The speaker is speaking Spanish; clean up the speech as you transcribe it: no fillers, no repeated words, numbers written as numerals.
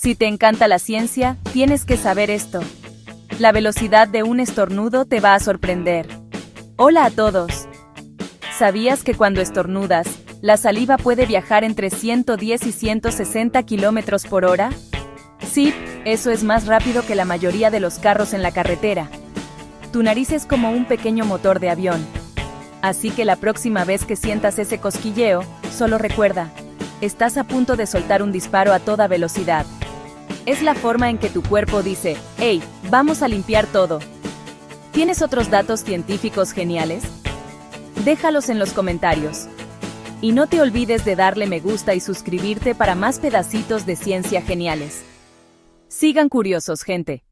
Si te encanta la ciencia, tienes que saber esto. La velocidad de un estornudo te va a sorprender. Hola a todos. ¿Sabías que cuando estornudas, la saliva puede viajar entre 110 y 160 kilómetros por hora? Sí, eso es más rápido que la mayoría de los carros en la carretera. Tu nariz es como un pequeño motor de avión. Así que la próxima vez que sientas ese cosquilleo, solo recuerda, estás a punto de soltar un disparo a toda velocidad. Es la forma en que tu cuerpo dice, hey, vamos a limpiar todo. ¿Tienes otros datos científicos geniales? Déjalos en los comentarios. Y no te olvides de darle me gusta y suscribirte para más pedacitos de ciencia geniales. Sigan curiosos, gente.